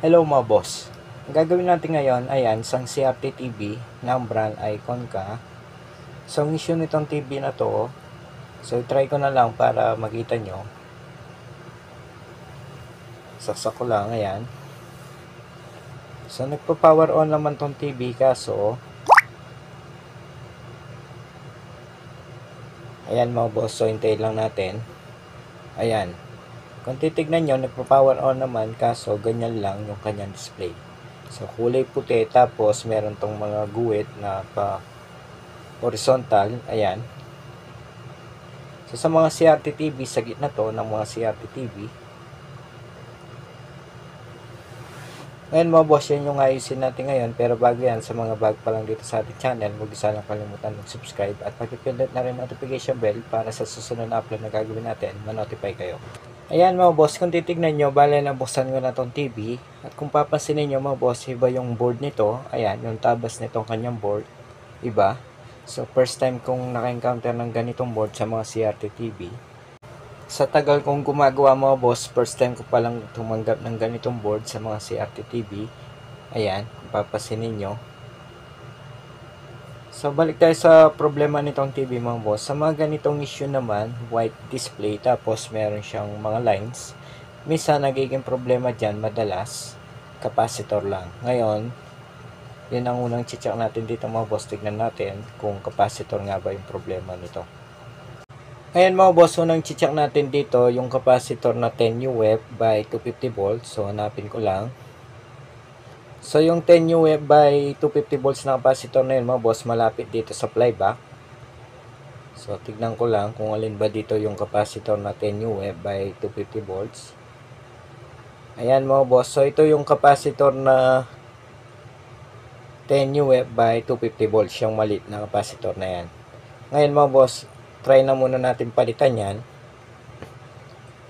Hello mga boss. Ang gagawin natin ngayon, ayan, isang CRT TV ng brand ay Conca. So, ang issue nitong TV na to, so try ko na lang para makita nyo. Saksak ko lang, ayan. So, nagpo-power on naman tong TV kaso, ayan mga boss, so hintayin lang natin. Ayan. Kung titignan nyo, nagpo-power on naman kaso ganyan lang yung kanyang display. So, kulay puti tapos meron tong mga guhit na pa horizontal, ayan. So, sa mga CRT TV, sa gitna to ng mga CRT TV. Ngayon mga boss, yan yung ayusin natin ngayon. Pero bago yan, sa mga bago pa lang dito sa ating channel, huwag sana kalimutan mag-subscribe at pag-pindot na rin notification bell para sa susunod na upload na gagawin natin, ma-notify kayo. Ayan mga boss, kung titignan nyo, bale nabuksan ko na tong TV. At kung papansinin nyo mga boss, iba yung board nito. Ayan, yung tabas nitong kanyang board, iba. So first time kong naka-encounter ng ganitong board sa mga CRT TV. Sa tagal kong gumagawa mga boss, first time ko palang tumanggap ng ganitong board sa mga CRT TV. Ayan, kung papasinin nyo. So balik tayo sa problema nitong TV mga boss. Sa mga ganitong issue naman, white display tapos meron siyang mga lines. Minsan nagiging problema dyan madalas, capacitor lang. Ngayon, yun ang unang check natin dito mga boss. Tignan natin kung capacitor nga ba yung problema nito. Ngayon mga boss, unang check natin dito yung capacitor na 10 UF by 250 volts. So hanapin ko lang. So yung 10 UF by 250 volts na capacitor na yun mga boss, malapit dito sa flyback. So tignan ko lang kung alin ba dito yung capacitor na 10 UF by 250 volts. Ayan mga boss, so ito yung capacitor na 10 UF by 250 volts, yung maliit na capacitor na yan. Ngayon mga boss, try na muna natin palitan yan.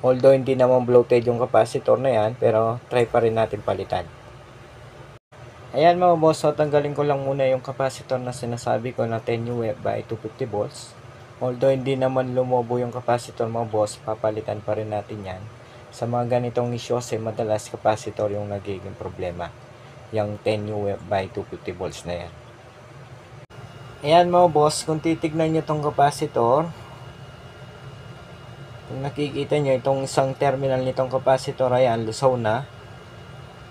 Although hindi naman bloated yung capacitor na yan, pero try pa rin natin palitan. Ayan mga boss, so tanggalin ko lang muna yung capacitor na sinasabi ko na 10 UF by 250 volts. Although hindi naman lumobo yung capacitor mga boss, papalitan pa rin natin yan. Sa mga ganitong issue kasi madalas capacitor yung nagiging problema. Yung 10 UF by 250 volts na yan. Ayan mga boss, kung titignan nyo itong capacitor, kung nakikita nyo itong isang terminal nitong capacitor, ayan, lusaw na.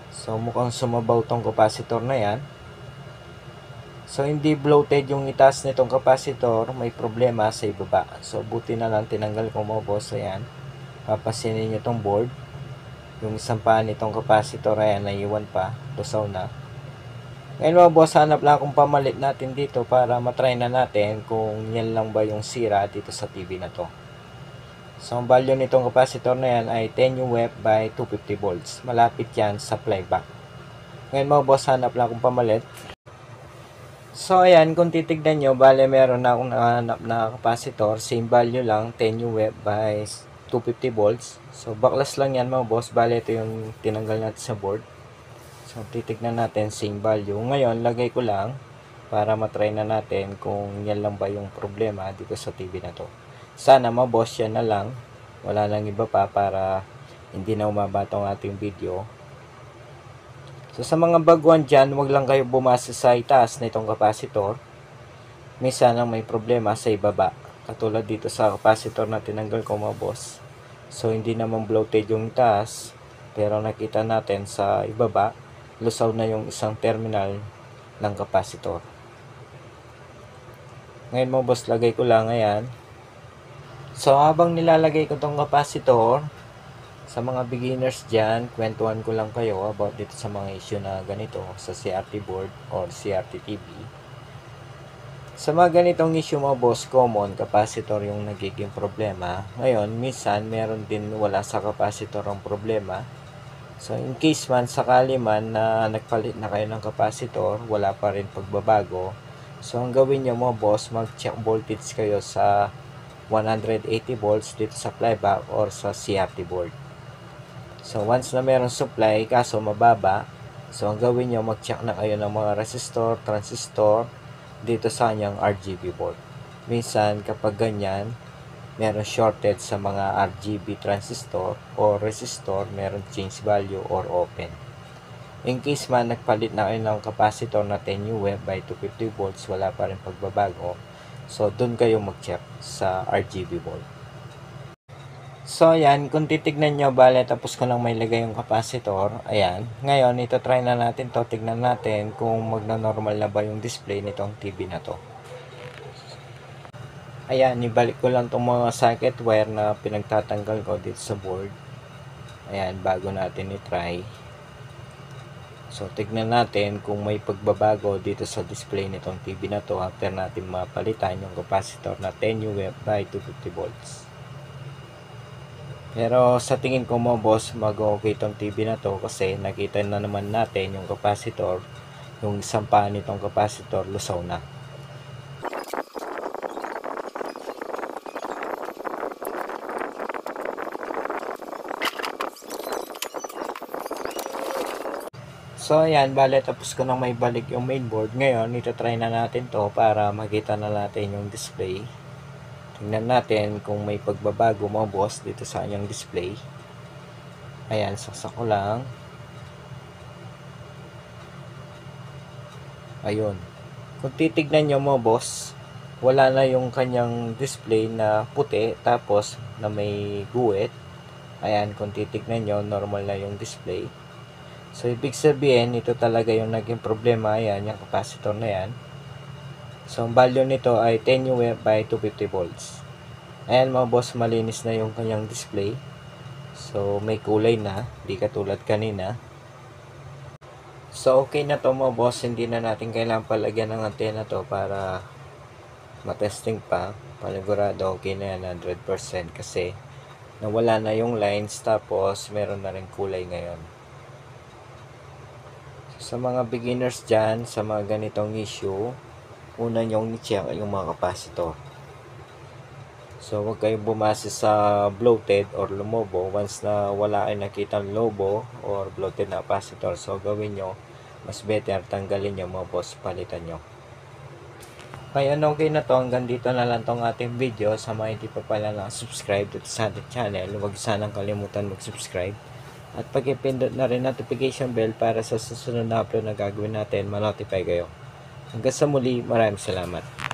So mukhang sumabaw itong capacitor na yan. So hindi bloated yung itaas nitong capacitor, may problema sa ibaba. So buti na lang tinanggal ko mga boss, ayan. Papasinin nyo itong board. Yung isang paan nitong capacitor, ayan, naiwan pa, lusaw na. Ngayon mga boss, hanap lang akong pamalit natin dito para matry na natin kung yan lang ba yung sira dito sa TV na to. So ang value nitong capacitor na yan ay 10 UF by 250 volts. Malapit yan sa flyback. Ngayon mga boss, hanap lang akong pamalit. So ayan, kung titignan nyo, bale meron na akong nahanap na capacitor. Same value lang, 10 UF by 250 volts. So baklas lang yan mga boss. Bale ito yung tinanggal natin sa board. So, titignan natin same value. Ngayon, lagay ko lang para matry na natin kung yan lang ba yung problema dito sa TV na to. Sana maboss yan na lang. Wala lang iba pa para hindi na umaba tong ating video. So, sa mga baguhan dyan, wag lang kayo bumasa sa itaas na itong capacitor. Minsan lang may problema sa ibaba. Katulad dito sa capacitor na tinanggal ko mga boss. So, hindi naman bloated yung itaas. Pero nakita natin sa ibaba, lusaw na yung isang terminal ng capacitor. Ngayon mo boss, lagay ko lang, ayan. So habang nilalagay ko tong capacitor, sa mga beginners dyan, kwentuhan ko lang kayo about dito sa mga issue na ganito sa CRT board or CRT TV. Sa mga ganitong issue mga boss, common capacitor yung nagiging problema. Ngayon, minsan meron din wala sa capacitor ang problema. So, in case man, sakali man na nagpalit na kayo ng capacitor, wala pa rin pagbabago. So, ang gawin nyo mga boss, mag-check voltage kayo sa 180 volts dito sa flyback or sa CRT board. So, once na meron supply, kaso mababa, so, ang gawin nyo, mag-check na kayo ng mga resistor, transistor dito sa kanyang RGB board. Minsan, kapag ganyan, meron shorted sa mga RGB transistor o resistor, meron change value or open. In case man nagpalit na kayo ng capacitor na 10 UF by 250 volts, wala pa rin pagbabago, so doon kayo mag-check sa RGB bulb. So ayan, kung titignan nyo, bale tapos ko lang may lagay yung capacitor. Ayan, ngayon ito try na natin to, tignan natin kung magna-normal na ba yung display nitong TV na to. Ayan, ibalik ko lang tong mga socket wire na pinagtatanggal ko dito sa board. Ayan, bago natin i-try. So, tignan natin kung may pagbabago dito sa display nitong TV na to after natin mapalitan yung capacitor na 10 UF by 250 volts. Pero sa tingin ko mo boss, mag-okay itong TV na to kasi nakita na naman natin yung capacitor, yung isang paa nitong capacitor lusaw na. So ayan, bale tapos ko nang may balik yung mainboard. Ngayon, ito-try na natin to para makita na natin yung display. Tingnan natin kung may pagbabago mga boss dito sa kanyang display. Ayan, saksak ko lang. Ayun. Kung titignan nyo mga boss, wala na yung kanyang display na puti tapos na may guwit. Ayan, kung titignan nyo, normal na yung display. So, ibig sabihin, ito talaga yung naging problema. Ayan, yung capacitor na yan. So, ang value nito ay 10 UF by 250 volts. Ayan mga boss, malinis na yung kanyang display. So, may kulay na, di katulad kanina. So, okay na to mga boss. Hindi na natin kailangan palagyan ng antena to para matesting pa. Panigurado, okay na yan 100% kasi nawala na yung lines tapos meron na rin kulay ngayon. Sa mga beginners dyan, sa mga ganitong issue, una nyong i-check yung mga capacitor. So, huwag kayong bumase sa bloated or lumobo. Once na wala kayo nakitang lobo or bloated na capacitor, so gawin nyo, mas better tanggalin nyo mga boss, palitan nyo. Kaya okay na to, hanggang dito na lang tong ating video. Sa mga hindi pa pala subscribe dito sa ating channel, huwag sanang kalimutan mag-subscribe. At pag-ipindot na rin notification bell para sa susunod na upload na gagawin natin, ma-notify kayo. Hanggang sa muli, maraming salamat.